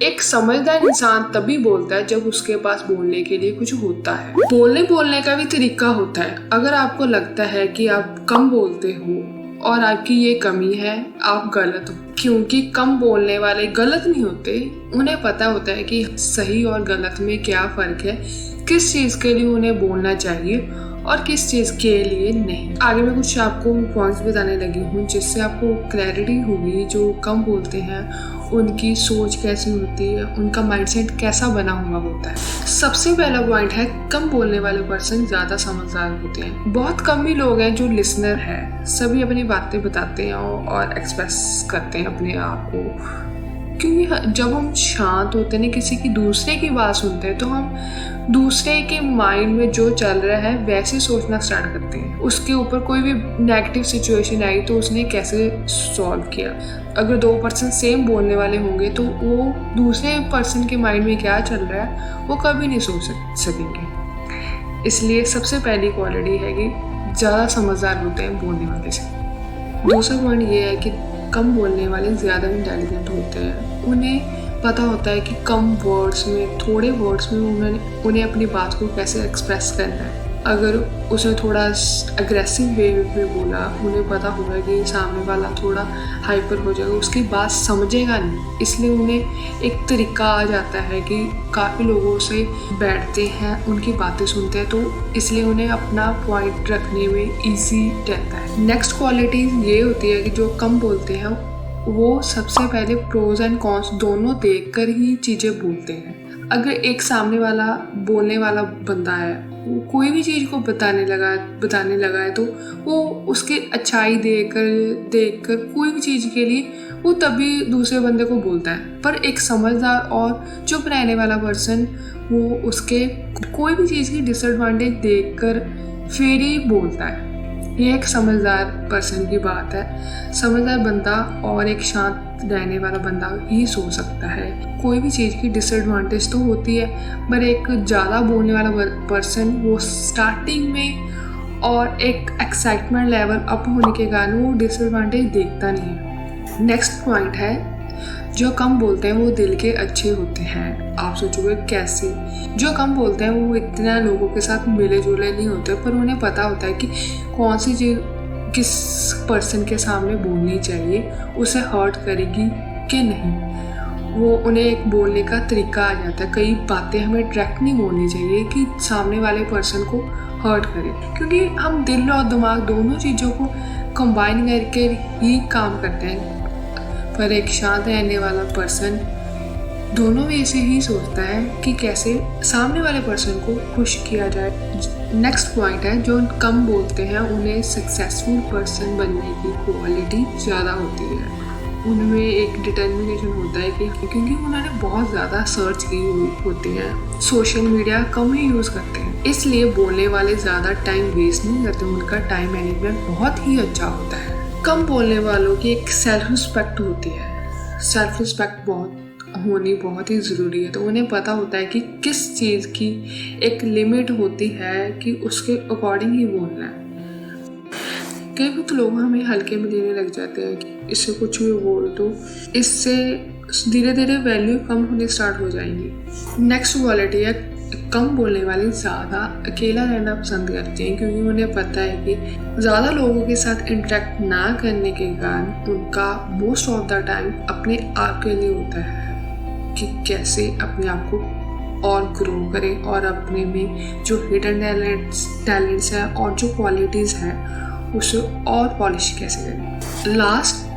एक समझदार इंसान तभी बोलता है जब उसके पास बोलने के लिए कुछ होता है। बोलने का भी तरीका होता है। अगर आपको लगता है कि आप कम बोलते हो और आपकी ये कमी है, आप गलत हो, क्योंकि कम बोलने वाले गलत नहीं होते। उन्हें पता होता है कि सही और गलत में क्या फर्क है, किस चीज के लिए उन्हें बोलना चाहिए और किस चीज के लिए नहीं। आगे मैं कुछ आपको पॉइंट्स बताने लगी हूँ जिससे आपको क्लैरिटी होगी। जो कम बोलते हैं उनकी सोच कैसी होती है, उनका माइंडसेट कैसा बना हुआ होता है। सबसे पहला पॉइंट है, कम बोलने वाले पर्सन ज्यादा समझदार होते हैं। बहुत कम ही लोग हैं जो लिसनर है, सभी अपनी बातें बताते हैं और एक्सप्रेस करते हैं अपने आप को। क्योंकि जब हम शांत होते हैं, किसी की दूसरे की बात सुनते हैं, तो हम दूसरे के माइंड में जो चल रहा है वैसे सोचना स्टार्ट करते हैं। उसके ऊपर कोई भी नेगेटिव सिचुएशन आई तो उसने कैसे सॉल्व किया। अगर दो पर्सन सेम बोलने वाले होंगे तो वो दूसरे पर्सन के माइंड में क्या चल रहा है वो कभी नहीं सोच सकेंगे। इसलिए सबसे पहली क्वालिटी है कि ज़्यादा समझदार होते हैं बोलने वाले से। दूसरा पॉइंट ये है कि कम बोलने वाले ज़्यादा इंटेलिजेंट होते हैं। उन्हें पता होता है कि कम वर्ड्स में, थोड़े वर्ड्स में उन्हें अपनी बात को कैसे एक्सप्रेस करना है। अगर उसने थोड़ा अग्रेसिव वे में बोला, उन्हें पता होगा कि सामने वाला थोड़ा हाइपर हो जाएगा, उसकी बात समझेगा नहीं। इसलिए उन्हें एक तरीका आ जाता है कि काफ़ी लोगों से बैठते हैं, उनकी बातें सुनते हैं, तो इसलिए उन्हें अपना पॉइंट रखने में ईजी रहता है। नेक्स्ट क्वालिटी ये होती है कि जो कम बोलते हैं वो सबसे पहले प्रोज एंड कॉन्स दोनों देखकर ही चीज़ें बोलते हैं। अगर एक सामने वाला बोलने वाला बंदा है, वो कोई भी चीज़ को बताने लगा है तो वो उसकी अच्छाई देखकर कोई भी चीज़ के लिए वो तभी दूसरे बंदे को बोलता है। पर एक समझदार और चुप रहने वाला पर्सन वो उसके कोई भी चीज़ की डिसएडवांटेज देखकर फिर ही बोलता है। ये एक समझदार पर्सन की बात है। समझदार बंदा और एक शांत रहने वाला बंदा ही सोच सकता है। कोई भी चीज़ की डिसएडवांटेज तो होती है, पर एक ज़्यादा बोलने वाला पर्सन वो स्टार्टिंग में और एक एक्साइटमेंट लेवल अप होने के कारण वो डिसएडवांटेज देखता नहीं है। नेक्स्ट पॉइंट है, जो कम बोलते हैं वो दिल के अच्छे होते हैं। आप सोचोगे कैसे? जो कम बोलते हैं वो इतना लोगों के साथ मिले जुले नहीं होते, पर उन्हें पता होता है कि कौन सी चीज़ किस पर्सन के सामने बोलनी चाहिए, उसे हर्ट करेगी कि नहीं। वो उन्हें एक बोलने का तरीका आ जाता है। कई बातें हमें डायरेक्ट नहीं बोलनी चाहिए कि सामने वाले पर्सन को हर्ट करे, क्योंकि हम दिल और दिमाग दोनों चीज़ों को कंबाइन करके ही काम करते हैं। पर एक शांत रहने वाला पर्सन दोनों वे से ही सोचता है कि कैसे सामने वाले पर्सन को खुश किया जाए। नेक्स्ट पॉइंट है, जो कम बोलते हैं उन्हें सक्सेसफुल पर्सन बनने की क्वालिटी ज़्यादा होती है। उनमें एक डिटर्मिनेशन होता है कि क्योंकि उन्होंने बहुत ज़्यादा सर्च की हुई होती है, सोशल मीडिया कम ही यूज़ करते हैं, इसलिए बोलने वाले ज़्यादा टाइम वेस्ट नहीं करते। उनका टाइम मैनेजमेंट बहुत ही अच्छा होता है। कम बोलने वालों की एक सेल्फ रिस्पेक्ट होती है। सेल्फ रिस्पेक्ट होनी बहुत ही ज़रूरी है। तो उन्हें पता होता है कि किस चीज़ की एक लिमिट होती है कि उसके अकॉर्डिंग ही बोलना है। कई कुछ लोग हमें हल्के में लेने लग जाते हैं कि इससे कुछ भी बोल दो, इससे धीरे धीरे वैल्यू कम होनी स्टार्ट हो जाएंगी। नेक्स्ट क्वालिटी है, कम बोलने वाले ज़्यादा अकेला रहना पसंद करते हैं, क्योंकि उन्हें पता है कि ज़्यादा लोगों के साथ इंटरेक्ट ना करने के कारण उनका मोस्ट ऑफ द टाइम अपने आप के लिए होता है कि कैसे अपने आप को और ग्रो करें और अपने में जो हिडन टैलेंट्स है और जो क्वालिटीज़ हैं उसे और पॉलिश कैसे करें। Last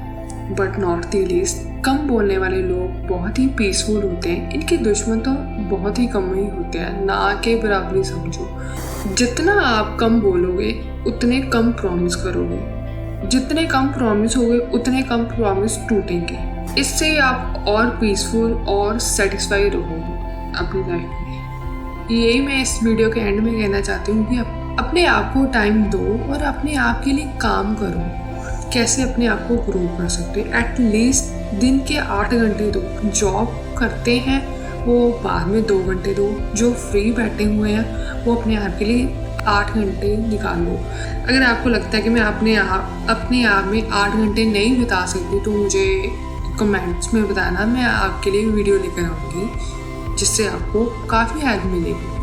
but not the least, कम बोलने वाले लोग बहुत ही पीसफुल होते हैं। इनके दुश्मन तो बहुत ही कम ही होते हैं, ना के बराबरी समझो। जितना आप कम बोलोगे उतने कम प्रॉमिस करोगे, जितने कम प्रॉमिस होगे उतने कम प्रॉमिस टूटेंगे। इससे आप और पीसफुल और सेटिस्फाई रहोगे अपनी लाइफ में। यही मैं इस वीडियो के एंड में कहना चाहती हूँ कि अपने आप को टाइम दो और अपने आप के लिए काम करो। कैसे अपने आप को ग्रो कर सकते हैं? एटलीस्ट दिन के 8 घंटे दो। जॉब करते हैं वो बाद में 2 घंटे दो। जो फ्री बैठे हुए हैं वो अपने आप के लिए 8 घंटे निकालो। अगर आपको लगता है कि मैं अपने आप में 8 घंटे नहीं बिता सकती तो मुझे कमेंट्स में बताना, मैं आपके लिए वीडियो लेकर आऊँगी जिससे आपको काफ़ी हेल्प मिलेगी।